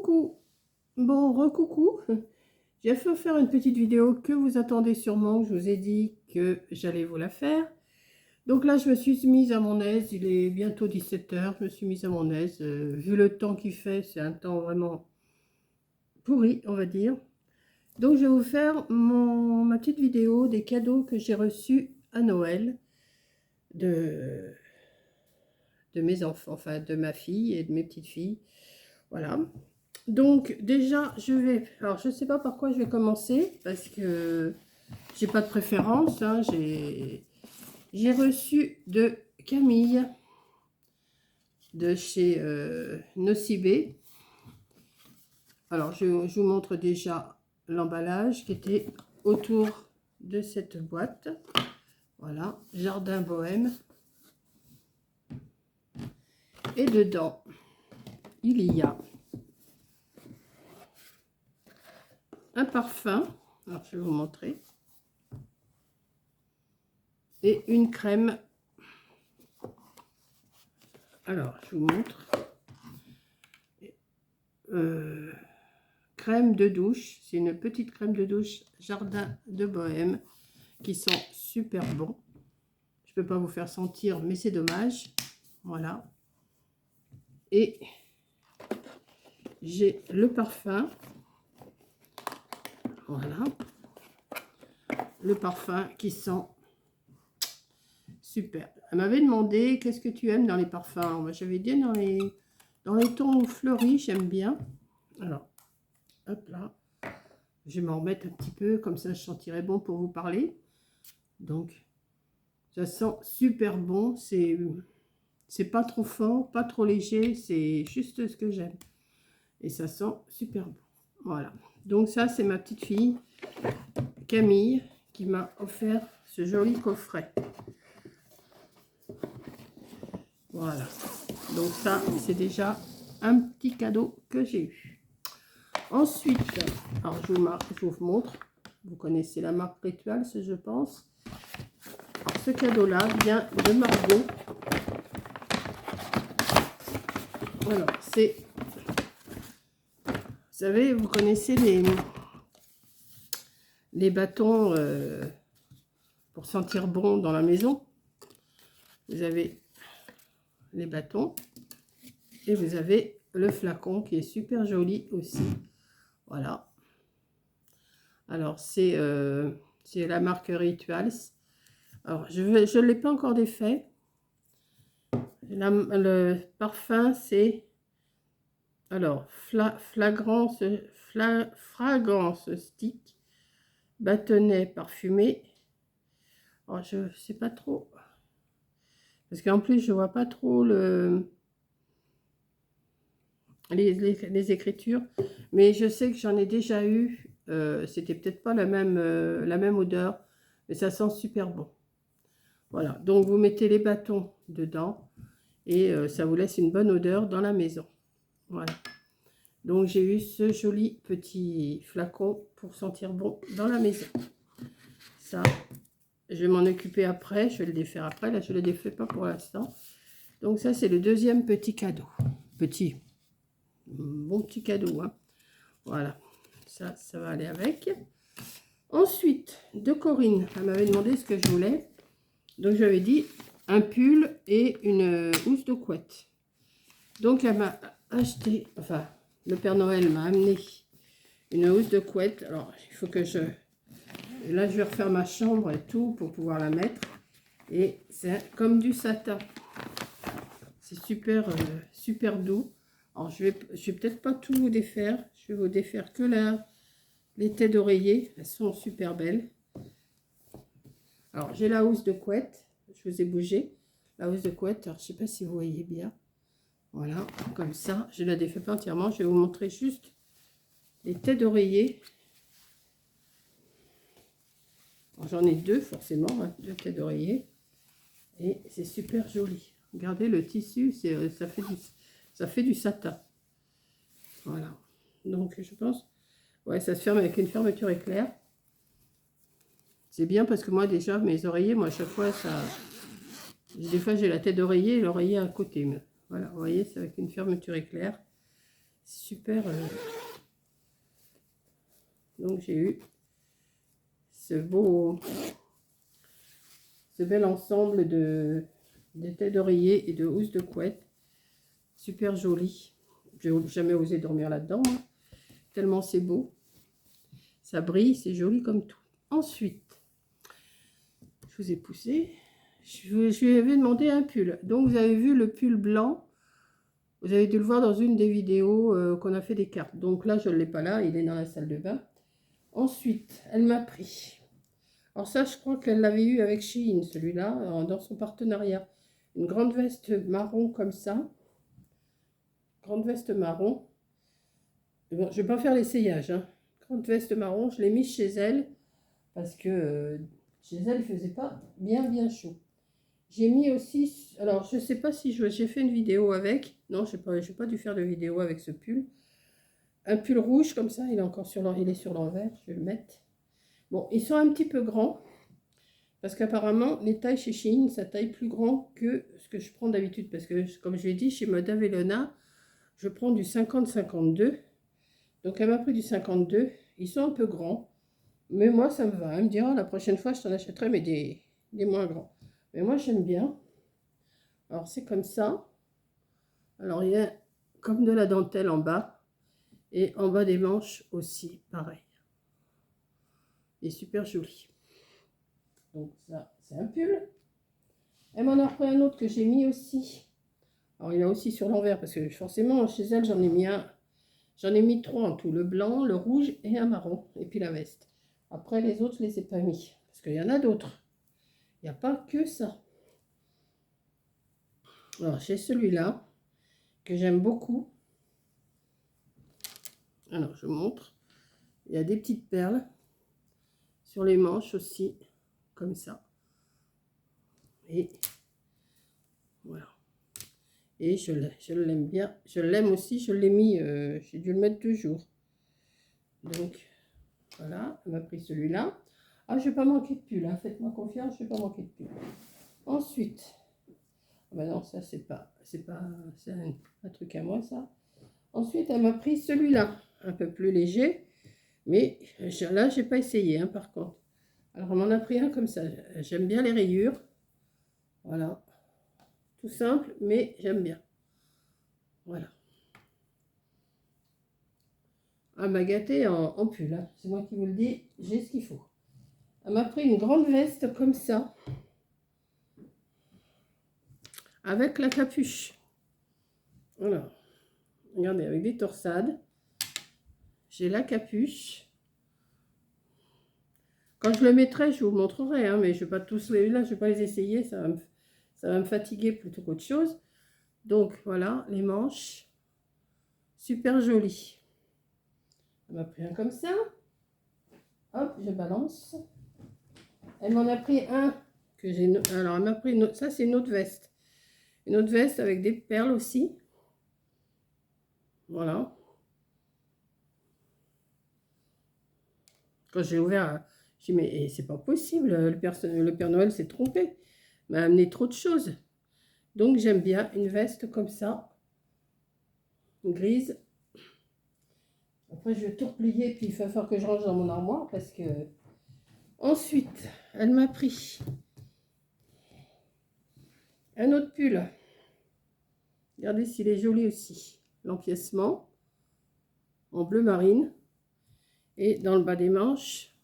Coucou, bon recoucou, j'ai fait faire une petite vidéo que vous attendez sûrement, je vous ai dit que j'allais vous la faire. Donc là je me suis mise à mon aise, il est bientôt 17 h, je me suis mise à mon aise, vu le temps qu'il fait, c'est un temps vraiment pourri on va dire. Donc je vais vous faire ma petite vidéo des cadeaux que j'ai reçus à Noël de mes enfants, enfin de ma fille et de mes petites filles, voilà. Donc déjà alors je sais pas par quoi je vais commencer parce que j'ai pas de préférence, hein. J'ai reçu de Camille de chez Nocibé. Alors je vous montre déjà l'emballage qui était autour de cette boîte. Voilà, jardin bohème. Et dedans il y a un parfum, alors je vais vous montrer, et une crème. Alors je vous montre, crème de douche, c'est une petite crème de douche jardin de bohème qui sent super bon. Je peux pas vous faire sentir mais c'est dommage, voilà. Et j'ai le parfum, voilà, le parfum qui sent super. Elle m'avait demandé qu'est-ce que tu aimes dans les parfums. Moi j'avais dit dans les tons fleuris, j'aime bien. Alors hop là, je vais m'en remettre un petit peu comme ça je sentirai bon pour vous parler. Donc ça sent super bon, c'est pas trop fort, pas trop léger, c'est juste ce que j'aime et ça sent super bon. Voilà, donc ça c'est ma petite fille Camille qui m'a offert ce joli coffret. Voilà, donc ça c'est déjà un petit cadeau que j'ai eu. Ensuite, alors je vous montre, vous connaissez la marque Ritual, je pense. Alors, ce cadeau là vient de Margot. Alors c'est, vous savez, vous connaissez les bâtons pour sentir bon dans la maison. Vous avez les bâtons et vous avez le flacon qui est super joli aussi. Voilà. Alors c'est la marque Rituals. Alors je ne l'ai pas encore défait. Le parfum c'est alors fragrance stick bâtonnet parfumé. Alors, je sais pas trop parce qu'en plus je vois pas trop les écritures, mais je sais que j'en ai déjà eu. C'était peut-être pas la même odeur, mais ça sent super bon. Voilà, donc vous mettez les bâtons dedans et ça vous laisse une bonne odeur dans la maison. Voilà, donc j'ai eu ce joli petit flacon pour sentir bon dans la maison. Ça, je vais m'en occuper après, je vais le défaire après. Là je ne le défais pas pour l'instant. Donc ça c'est le deuxième petit cadeau, bon petit cadeau, hein. Voilà, ça va aller avec. Ensuite, de Corinne, elle m'avait demandé ce que je voulais. Donc, j'avais dit un pull et une housse de couette. Donc, elle m'a acheté, enfin, le Père Noël m'a amené une housse de couette. Alors, il faut que là, je vais refaire ma chambre et tout pour pouvoir la mettre. Et c'est comme du satin. C'est super, super doux. Alors, je vais peut-être pas tout vous défaire. Je vais vous défaire que les têtes d'oreiller. Elles sont super belles. Alors, j'ai la housse de couette. Je vous ai bougé. La housse de couette. Alors, je sais pas si vous voyez bien. Voilà, comme ça. Je ne la défais pas entièrement. Je vais vous montrer juste les têtes d'oreiller. J'en ai deux, forcément. Hein, deux têtes d'oreiller. Et c'est super joli. Regardez le tissu. Ça fait du satin. Voilà. Donc, je pense... Ouais, ça se ferme avec une fermeture éclair. C'est bien parce que moi, déjà, mes oreillers, moi, à chaque fois, ça... Des fois, j'ai la tête d'oreiller et l'oreiller à côté. Mais voilà, vous voyez, c'est avec une fermeture éclair. super. Donc j'ai eu ce bel ensemble de têtes d'oreiller et de housses de couette. Super joli. J'ai jamais osé dormir là-dedans, hein, tellement c'est beau. Ça brille, c'est joli comme tout. Ensuite, je vous ai poussé. Je lui avais demandé un pull. Donc vous avez vu le pull blanc. Vous avez dû le voir dans une des vidéos qu'on a fait des cartes. Donc là, je ne l'ai pas là, il est dans la salle de bain. Ensuite, elle m'a pris. Alors ça, je crois qu'elle l'avait eu avec Shein, celui-là, dans son partenariat. Une grande veste marron comme ça. Grande veste marron. Bon, je ne vais pas faire l'essayage. Hein. Grande veste marron, je l'ai mise chez elle. Parce que chez elle, il ne faisait pas bien chaud. J'ai mis aussi, alors je ne sais pas si j'ai fait une vidéo avec. Non, je n'ai pas dû faire de vidéo avec ce pull. Un pull rouge comme ça, il est encore sur l'envers, je vais le mettre. Bon, ils sont un petit peu grands. Parce qu'apparemment, les tailles chez Shein, ça taille plus grand que ce que je prends d'habitude. Parce que, comme je l'ai dit, chez Madame Elona, je prends du 50-52. Donc, elle m'a pris du 52. Ils sont un peu grands. Mais moi, ça me va. Elle me dit, oh, la prochaine fois, je t'en achèterai, mais des moins grands. Mais moi, j'aime bien. Alors, c'est comme ça. Alors, il y a comme de la dentelle en bas. Et en bas des manches aussi, pareil. Il est super joli. Donc, ça, c'est un pull. Elle m'en a pris un autre que j'ai mis aussi. Alors, il est aussi sur l'envers parce que forcément, chez elle, j'en ai mis un. J'en ai mis 3 en tout. Le blanc, le rouge et un marron. Et puis la veste. Après, les autres, je ne les ai pas mis. Parce qu'il y en a d'autres. Il n'y a pas que ça. Alors, j'ai celui-là que j'aime beaucoup. Alors, je vous montre. Il y a des petites perles sur les manches aussi, comme ça. Et voilà. Et je l'aime bien. Je l'aime aussi. Je l'ai mis, j'ai dû le mettre 2 jours. Donc, voilà. Elle m'a pris celui-là. Ah, je ne vais pas manquer de pull. Hein. Faites-moi confiance, je ne vais pas manquer de pull. Ensuite, ben non, ça, c'est un truc à moi, ça. Ensuite, elle m'a pris celui-là, un peu plus léger. Mais là, je n'ai pas essayé, hein, par contre. Alors, on m'en a pris un comme ça. J'aime bien les rayures. Voilà. Tout simple, mais j'aime bien. Voilà. Elle m'a gâtée en pull. Hein. C'est moi qui vous le dis, j'ai ce qu'il faut. Elle m'a pris une grande veste comme ça. Avec la capuche. Voilà. Regardez, avec des torsades. J'ai la capuche. Quand je le mettrai, je vous montrerai. Hein, mais je ne vais pas tous les... Là, je ne vais pas les essayer. Ça va me fatiguer plutôt qu'autre chose. Donc, voilà, les manches. Super joli. Elle m'a pris un comme ça. Hop, je balance. Elle m'en a pris un que j'ai... Alors, elle m'a pris une autre... Ça, c'est une autre veste. Une autre veste avec des perles aussi. Voilà. Quand j'ai ouvert, j'ai dit, mais c'est pas possible, le Père Noël s'est trompé. Il m'a amené trop de choses. Donc, j'aime bien une veste comme ça, grise. Après, je vais tout replier, puis il va falloir que je range dans mon armoire, parce que... Ensuite, elle m'a pris un autre pull. Regardez s'il est joli aussi. L'empiècement en bleu marine. Et dans le bas des manches,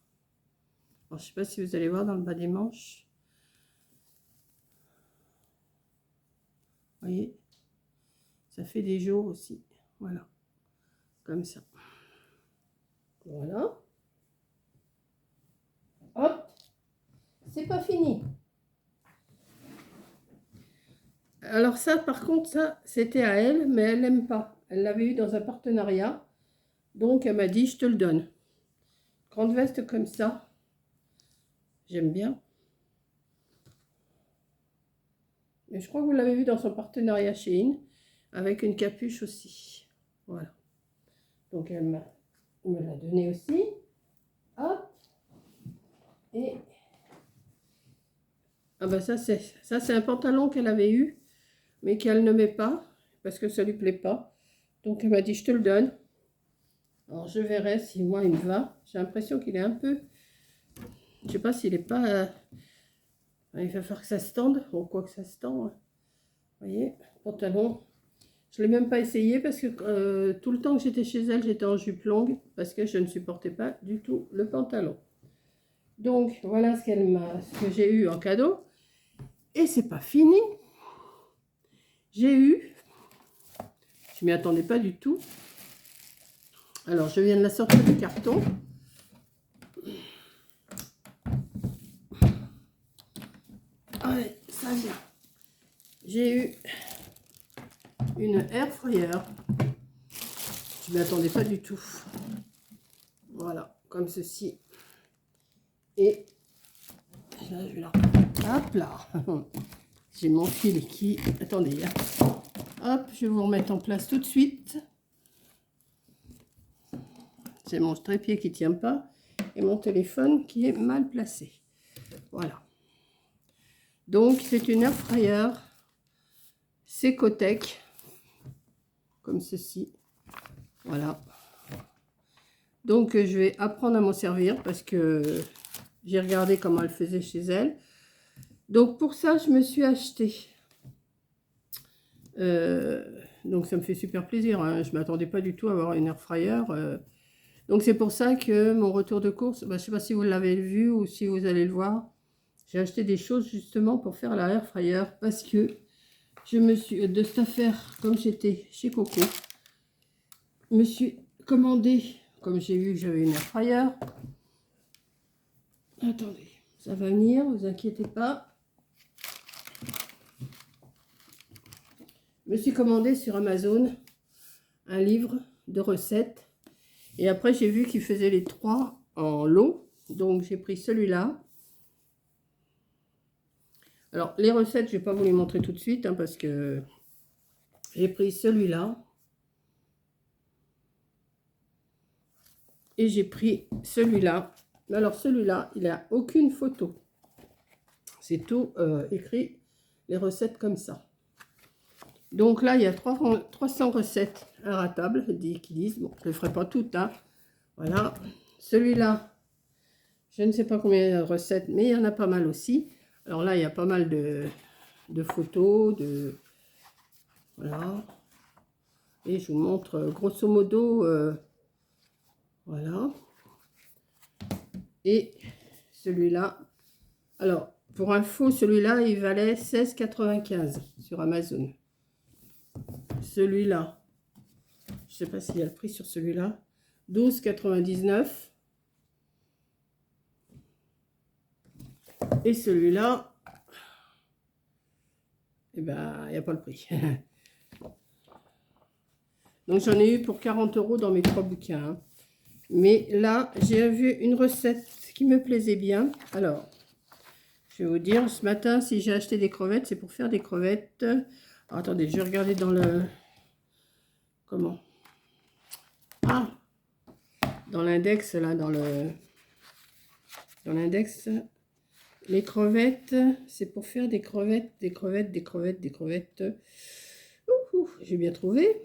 alors, je ne sais pas si vous allez voir dans le bas des manches. Vous voyez, ça fait des jours aussi. Voilà, comme ça. Voilà. Hop, c'est pas fini. Alors ça, par contre, ça, c'était à elle, mais elle n'aime pas. Elle l'avait eu dans un partenariat. Donc, elle m'a dit, je te le donne. Grande veste comme ça. J'aime bien. Et je crois que vous l'avez vu dans son partenariat Shein, avec une capuche aussi. Voilà. Donc, elle me l'a donné aussi. Hop. Et... ah ben ça, c'est un pantalon qu'elle avait eu, mais qu'elle ne met pas, parce que ça lui plaît pas. Donc elle m'a dit, je te le donne. Alors je verrai si moi il me va. J'ai l'impression qu'il est un peu... Je sais pas s'il est pas... il va falloir que ça se tende. Bon, quoi que ça se tend. Vous voyez, pantalon. Je ne l'ai même pas essayé parce que tout le temps que j'étais chez elle, j'étais en jupe longue. Parce que je ne supportais pas du tout le pantalon. Donc voilà ce que j'ai eu en cadeau. Et c'est pas fini. J'ai eu... Je m'y attendais pas du tout. Alors, je viens de la sortir du carton. Ouais, ça vient. J'ai eu une air fryer. Je ne m'y attendais pas du tout. Voilà, comme ceci. Et là, je vais la reprendre. Hop là. J'ai mon fil qui... Attendez. Hop, je vais vous remettre en place tout de suite. J'ai mon trépied qui ne tient pas et mon téléphone qui est mal placé. Voilà. Donc, c'est une air fryer Secotech, comme ceci. Voilà. Donc, je vais apprendre à m'en servir parce que j'ai regardé comment elle faisait chez elle. Donc, pour ça, je me suis acheté. Donc, ça me fait super plaisir. Hein. Je ne m'attendais pas du tout à avoir une air fryer. Donc, c'est pour ça que mon retour de course, je ne sais pas si vous l'avez vu ou si vous allez le voir. J'ai acheté des choses justement pour faire la air fryer parce que je me suis, de cette affaire, comme j'étais chez Coco, je me suis commandé, comme j'ai vu que j'avais une air fryer. Attendez, ça va venir, vous inquiétez pas. Je me suis commandé sur Amazon un livre de recettes. Et après, j'ai vu qu'il faisait les 3 en lot. Donc, j'ai pris celui-là. Alors, les recettes, je ne vais pas vous les montrer tout de suite, hein, parce que j'ai pris celui-là. Et j'ai pris celui-là. Alors, celui-là, il n'a aucune photo. C'est tout écrit, les recettes comme ça. Donc là, il y a 300 recettes inratables, qui disent, bon, je ne les ferai pas toutes, hein. Voilà. Celui-là, je ne sais pas combien de recettes, mais il y en a pas mal aussi. Alors là, il y a pas mal de photos, voilà. Et je vous montre grosso modo, voilà. Et celui-là, alors, pour info, celui-là, il valait 16,95 sur Amazon. Celui-là, je ne sais pas s'il y a le prix sur celui-là, 12,99. Et celui-là, eh ben, il n'y a pas le prix. Donc, j'en ai eu pour 40 € dans mes 3 bouquins. Hein. Mais là, j'ai vu une recette qui me plaisait bien. Alors, je vais vous dire, ce matin, si j'ai acheté des crevettes, c'est pour faire des crevettes. Alors, attendez, je vais regarder dans le... Comment? Ah! Dans l'index, là, dans l'index, les crevettes, c'est pour faire des crevettes, des crevettes, des crevettes, des crevettes. J'ai bien trouvé.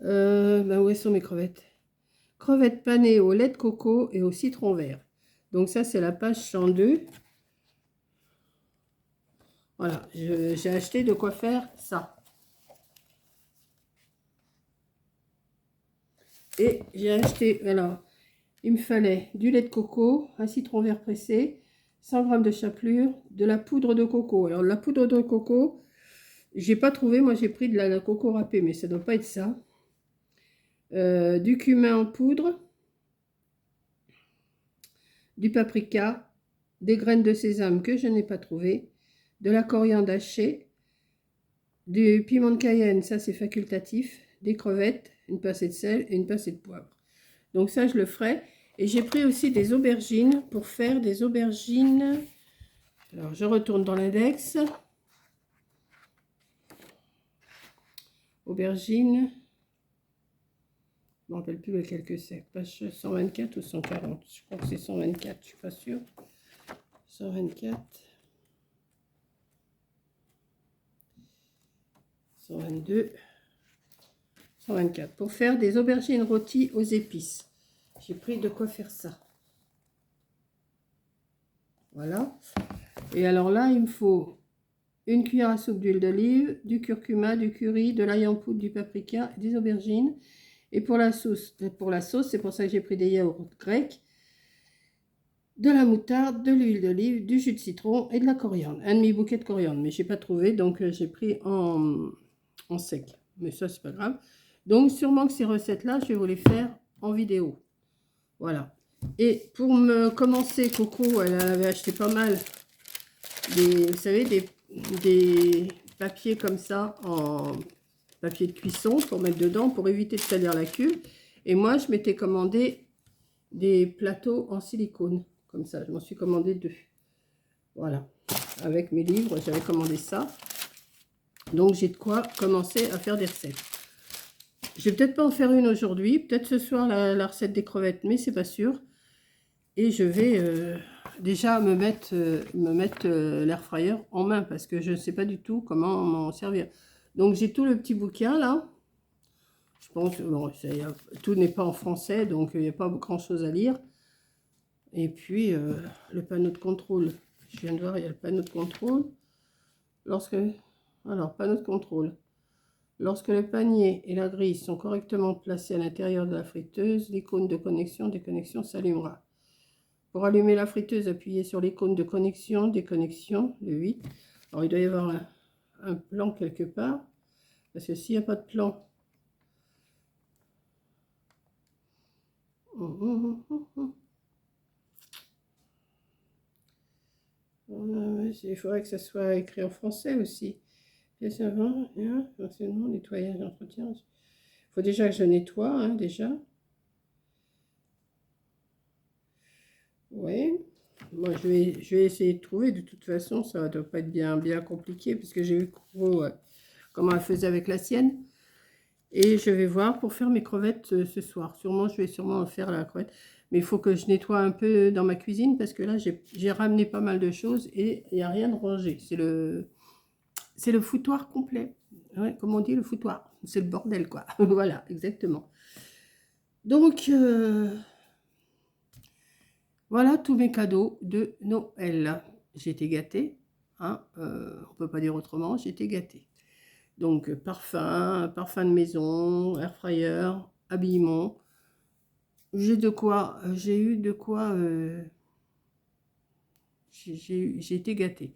Ben où sont mes crevettes? Crevettes panées au lait de coco et au citron vert. Donc ça, c'est la page 102. Voilà, j'ai acheté de quoi faire ça. Et j'ai acheté, alors, il me fallait du lait de coco, un citron vert pressé, 100 g de chapelure, de la poudre de coco. Alors, la poudre de coco, j'ai pas trouvé, moi j'ai pris de la coco râpée, mais ça doit pas être ça. Du cumin en poudre, du paprika, des graines de sésame que je n'ai pas trouvé, de la coriandre hachée, du piment de Cayenne, ça c'est facultatif, des crevettes, une pincée de sel et une pincée de poivre. Donc ça je le ferai. Et j'ai pris aussi des aubergines pour faire des aubergines. Alors je retourne dans l'index. Aubergines. Je ne me rappelle plus lequel que c'est. Page 124 ou 140. Je crois que c'est 124, je ne suis pas sûre. 124. 122, 124. Pour faire des aubergines rôties aux épices. J'ai pris de quoi faire ça. Voilà. Et alors là, il me faut une cuillère à soupe d'huile d'olive, du curcuma, du curry, de l'ail en poudre, du paprika, des aubergines. Et pour la sauce, c'est pour ça que j'ai pris des yaourts grecs, de la moutarde, de l'huile d'olive, du jus de citron et de la coriandre. Un demi-bouquet de coriandre, mais je n'ai pas trouvé, donc j'ai pris en sec. Mais ça, c'est pas grave. Donc, sûrement que ces recettes-là, je vais vous les faire en vidéo. Voilà. Et pour me commencer, Coco, elle avait acheté pas mal, vous savez, des papiers comme ça, en papier de cuisson pour mettre dedans, pour éviter de salir la cuve. Et moi, je m'étais commandé des plateaux en silicone. Comme ça, je m'en suis commandé 2. Voilà. Avec mes livres, j'avais commandé ça. Donc, j'ai de quoi commencer à faire des recettes. Je vais peut-être pas en faire une aujourd'hui. Peut-être ce soir, la recette des crevettes, mais c'est pas sûr. Et je vais déjà me mettre l'air fryer en main parce que je ne sais pas du tout comment m'en servir. Donc, j'ai tout le petit bouquin là. Je pense, bon, tout n'est pas en français, donc il n'y a pas grand-chose à lire. Et puis, le panneau de contrôle. Je viens de voir, il y a le panneau de contrôle. Alors, panneau de contrôle. Lorsque le panier et la grille sont correctement placés à l'intérieur de la friteuse, l'icône de connexion déconnexion s'allumera. Pour allumer la friteuse, appuyez sur l'icône de connexion, déconnexion, le 8. Alors, il doit y avoir un plan quelque part. Parce que s'il n'y a pas de plan... Il faudrait que ça soit écrit en français aussi. Pièce avant, fonctionnement, nettoyage, entretien. Il faut déjà que je nettoie, hein, déjà. Oui. Moi, je vais essayer de trouver. De toute façon, ça ne doit pas être bien compliqué, puisque j'ai vu comment elle faisait avec la sienne. Et je vais voir pour faire mes crevettes ce soir. Je vais sûrement faire la crevette. Mais il faut que je nettoie un peu dans ma cuisine, parce que là, j'ai ramené pas mal de choses et il n'y a rien de rangé. C'est le foutoir complet. Ouais, comme on dit, le foutoir. C'est le bordel, quoi. Voilà, exactement. Donc, voilà tous mes cadeaux de Noël. J'ai été gâtée. Hein, on ne peut pas dire autrement, j'ai été gâtée. Donc, parfum de maison, air fryer, habillement. J'ai eu de quoi... j'ai été gâtée.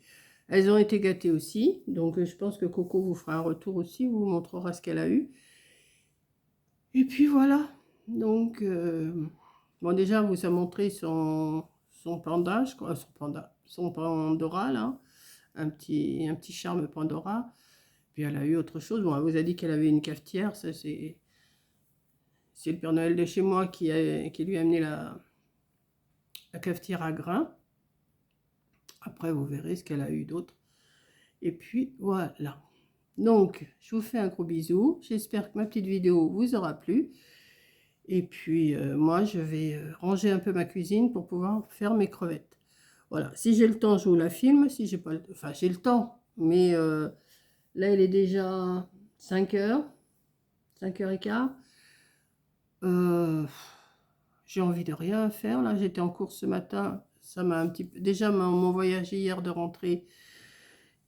Elles ont été gâtées aussi. Donc, je pense que Coco vous fera un retour aussi. Vous montrera ce qu'elle a eu. Et puis, voilà. Donc, bon, déjà, vous a montré son panda, je crois. Son Pandora, là. Un petit charme Pandora. Puis, elle a eu autre chose. Bon, elle vous a dit qu'elle avait une cafetière. Ça, c'est le Père Noël de chez moi qui lui a amené la cafetière à grains. Après, vous verrez ce qu'elle a eu d'autre. Et puis, voilà. Donc, je vous fais un gros bisou. J'espère que ma petite vidéo vous aura plu. Et puis, moi, je vais ranger un peu ma cuisine pour pouvoir faire mes crevettes. Voilà. Si j'ai le temps, je vous la filme. Si j'ai pas le... Enfin, j'ai le temps. Mais là, il est déjà 5 heures. 5h15. J'ai envie de rien faire. Là, j'étais en course ce matin. Ça m'a un petit peu... Déjà, mon voyage hier de rentrée,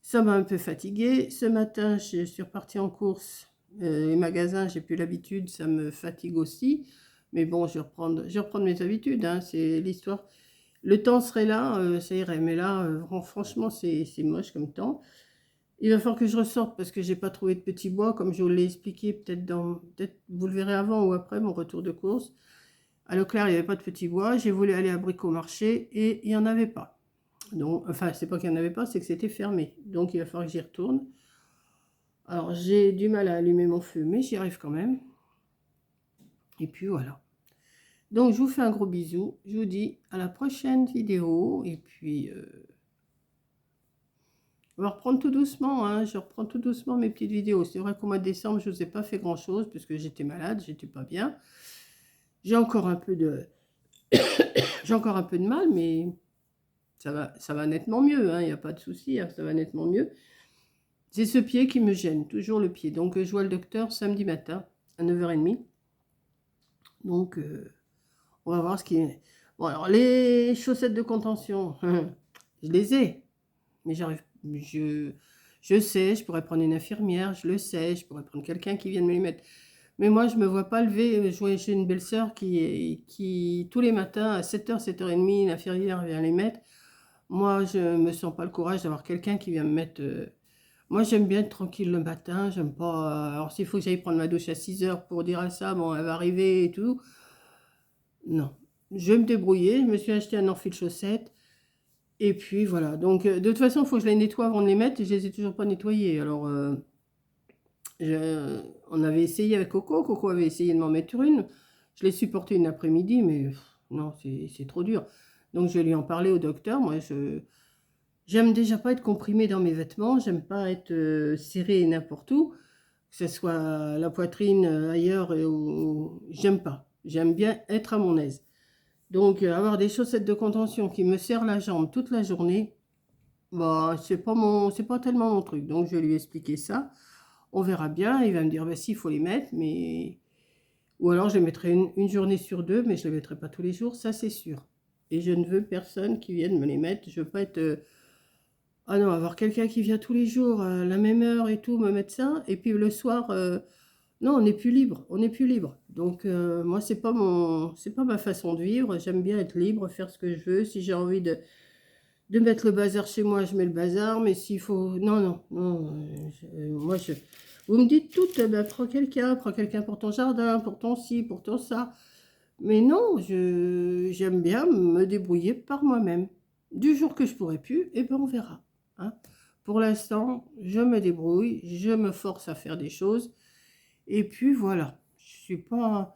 ça m'a un peu fatiguée. Ce matin, je suis repartie en course. Les magasins, j'ai plus l'habitude, ça me fatigue aussi. Mais bon, je vais reprendre mes habitudes. Hein, c'est l'histoire. Le temps serait là, ça irait. Mais là, franchement, c'est moche comme temps. Il va falloir que je ressorte parce que j'ai pas trouvé de petits bois, comme je vous l'ai expliqué. Peut-être vous le verrez avant ou après mon retour de course. À Leclerc, il n'y avait pas de petits bois. J'ai voulu aller à Bricomarché et il n'y en avait pas. Donc, enfin, c'est pas qu'il n'y en avait pas, c'est que c'était fermé. Donc, il va falloir que j'y retourne. Alors, j'ai du mal à allumer mon feu, mais j'y arrive quand même. Et puis, voilà. Donc, je vous fais un gros bisou. Je vous dis à la prochaine vidéo. Et puis, on va reprendre tout doucement. Hein. Je reprends tout doucement mes petites vidéos. C'est vrai qu'au mois de décembre, je ne vous ai pas fait grand-chose puisque j'étais malade, j'étais pas bien. J'ai encore un peu de... j'ai encore un peu de mal, mais ça va nettement mieux. Il n'y a pas de souci, hein, ça va nettement mieux. C'est ce pied qui me gêne, toujours le pied. Donc, je vois le docteur samedi matin à 9h30. Donc, on va voir ce qui est. Bon, alors, les chaussettes de contention, je les ai. Mais j'arrive. Je sais, je pourrais prendre une infirmière, je le sais, je pourrais prendre quelqu'un qui vienne me les mettre. Mais moi, je ne me vois pas lever. J'ai une belle-sœur qui, tous les matins, à 7h, 7h30, l'infirmière vient les mettre. Moi, je ne me sens pas le courage d'avoir quelqu'un qui vient me mettre. Moi, j'aime bien être tranquille le matin. J'aime pas. Alors, s'il faut que j'aille prendre ma douche à 6h pour dire à ça, bon, elle va arriver et tout. Non. Je vais me débrouiller. Je me suis acheté un enfil chaussettes. Et puis, voilà. Donc, de toute façon, il faut que je les nettoie avant de les mettre. Et je les ai toujours pas nettoyées. Alors, on avait essayé avec Coco. Coco avait essayé de m'en mettre une. Je l'ai supporté une après-midi, mais non, c'est trop dur. Donc, je vais lui en parler au docteur. Moi, j'aime déjà pas être comprimée dans mes vêtements. J'aime pas être serrée n'importe où. Que ce soit la poitrine ailleurs. J'aime pas. J'aime bien être à mon aise. Donc, avoir des chaussettes de contention qui me serrent la jambe toute la journée, bah, c'est pas tellement mon truc. Donc, je vais lui expliquer ça. On verra bien. Il va me dire, bah, si, il faut les mettre, mais... Ou alors, je les mettrai une journée sur deux, mais je ne les mettrai pas tous les jours, ça, c'est sûr. Et je ne veux personne qui vienne me les mettre. Je veux pas être... Ah non, avoir quelqu'un qui vient tous les jours, à la même heure et tout, me mettre ça. Et puis, le soir... Non, on n'est plus libre. On n'est plus libre. Donc, moi, c'est pas ma façon de vivre. J'aime bien être libre, faire ce que je veux. Si j'ai envie de mettre le bazar chez moi, je mets le bazar, mais s'il faut... Non, non, non. Moi, vous me dites tout, ben, prends quelqu'un pour ton jardin, pour ton ci, pour ton ça. Mais non, j'aime bien me débrouiller par moi-même. Du jour que je pourrai plus, eh ben on verra. Hein. Pour l'instant, je me débrouille, je me force à faire des choses, et puis voilà. Je suis pas...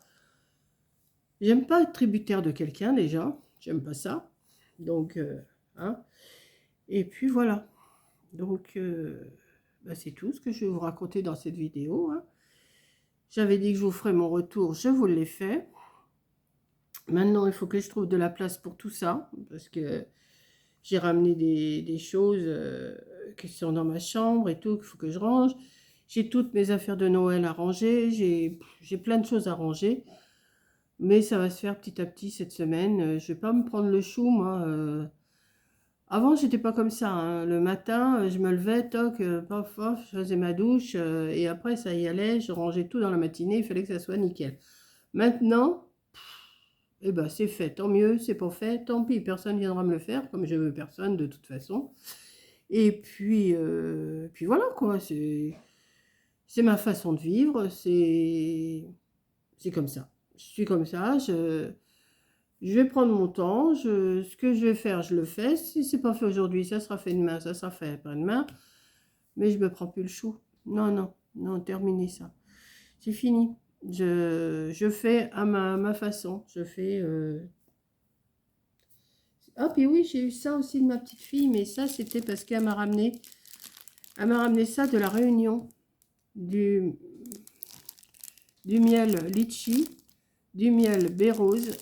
J'aime pas être tributaire de quelqu'un déjà, j'aime pas ça. Donc, hein. Et puis voilà. Donc, bah, c'est tout ce que je vais vous raconter dans cette vidéo. Hein. J'avais dit que je vous ferais mon retour, je vous l'ai fait. Maintenant, il faut que je trouve de la place pour tout ça, parce que j'ai ramené des choses qui sont dans ma chambre et tout, qu'il faut que je range. J'ai toutes mes affaires de Noël à ranger, j'ai plein de choses à ranger, mais ça va se faire petit à petit cette semaine. Je vais pas me prendre le chou, moi. Avant, j'étais pas comme ça. Hein. Le matin, je me levais, toc, pof, pof, je faisais ma douche, et après, ça y allait, je rangeais tout dans la matinée, il fallait que ça soit nickel. Maintenant, eh ben, c'est fait, tant mieux, c'est pas fait, tant pis, personne viendra me le faire, comme je veux personne de toute façon. Et puis voilà, quoi, c'est ma façon de vivre, c'est comme ça. Je suis comme ça, je vais prendre mon temps, ce que je vais faire, je le fais. Si c'est pas fait aujourd'hui, ça sera fait demain, ça sera fait après-demain. Mais je me prends plus le chou. Non, non, non, terminez ça. C'est fini. Je fais à ma façon. Je fais... Ah, puis oui, j'ai eu ça aussi de ma petite fille, mais ça, c'était parce qu'elle m'a ramené... Elle m'a ramené ça de la Réunion. Du miel litchi, du miel baie rose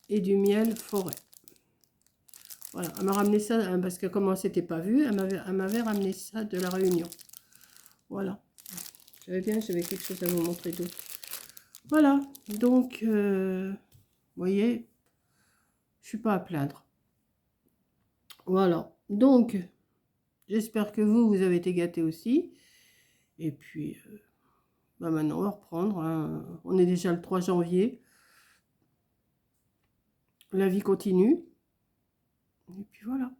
et du miel forêt. Voilà, elle m'a ramené ça parce que comme on ne s'était pas vu, elle m'avait ramené ça de la Réunion. Voilà. J'avais quelque chose à vous montrer d'autre. Voilà, donc, vous voyez, je suis pas à plaindre. Voilà, donc, j'espère que vous avez été gâtés aussi. Et puis, bah maintenant, on va reprendre. Hein. On est déjà le 3 janvier. La vie continue. Et puis voilà.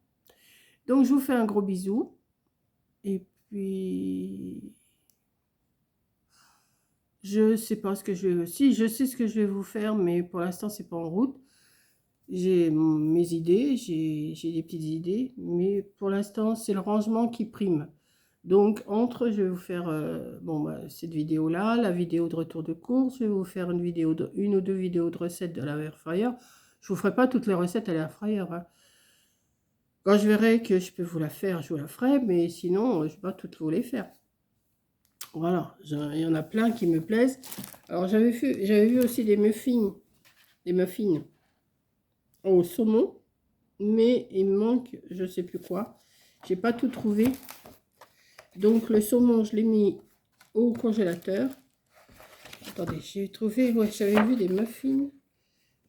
Donc, je vous fais un gros bisou. Et puis, je sais pas ce que je vais... Si, je sais ce que je vais vous faire, mais pour l'instant, c'est pas en route. J'ai mes idées, j'ai des petites idées, mais pour l'instant, c'est le rangement qui prime. Donc, je vais vous faire bon, bah, cette vidéo-là, la vidéo de retour de course. Je vais vous faire une ou deux vidéos de recettes de la air fryer. Je vous ferai pas toutes les recettes à l'air fryer. Hein. Quand je verrai que je peux vous la faire, je vous la ferai, mais sinon, je ne vais pas toutes vous les faire. Voilà, il y en a plein qui me plaisent. Alors, j'avais vu aussi des muffins au saumon, mais il me manque, je ne sais plus quoi. J'ai pas tout trouvé. Donc le saumon, je l'ai mis au congélateur. Attendez, j'ai trouvé, ouais, j'avais vu des muffins.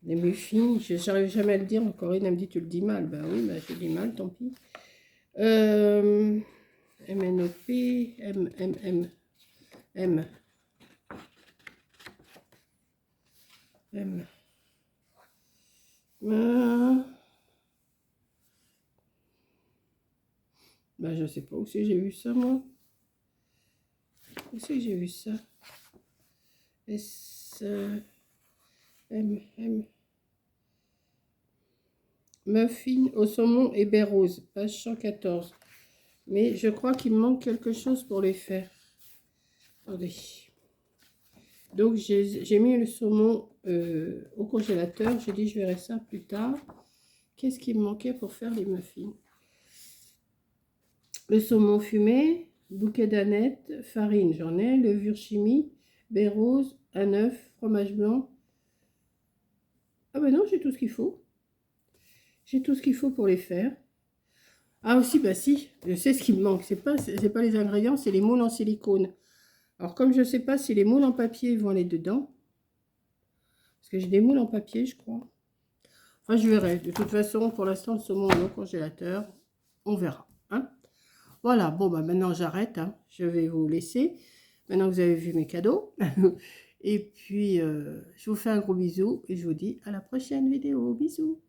Des muffins, j'arrive jamais à le dire. Encore une, elle me dit tu le dis mal. Ben oui, ben, je le dis mal, tant pis. MNOP, M. Ben, je sais pas où c'est que j'ai vu ça, moi. Où c'est que j'ai vu ça? S, Muffin au saumon et baie rose, page 114. Mais je crois qu'il me manque quelque chose pour les faire. Attendez. Donc, j'ai mis le saumon au congélateur. J'ai dit, je verrai ça plus tard. Qu'est-ce qui me manquait pour faire les muffins? Le saumon fumé, bouquet d'anettes, farine, j'en ai, levure chimique, baie rose, un œuf, fromage blanc. Ah ben non, j'ai tout ce qu'il faut. J'ai tout ce qu'il faut pour les faire. Ah aussi, bah si, je sais ce qui me manque. C'est pas les ingrédients, c'est les moules en silicone. Alors comme je ne sais pas si les moules en papier vont aller dedans, parce que j'ai des moules en papier, je crois. Enfin, je verrai. De toute façon, pour l'instant, le saumon est au congélateur. On verra. Hein. Voilà, bon, bah maintenant j'arrête. Hein. Je vais vous laisser. Maintenant que vous avez vu mes cadeaux. Et puis, je vous fais un gros bisou et je vous dis à la prochaine vidéo. Bisous.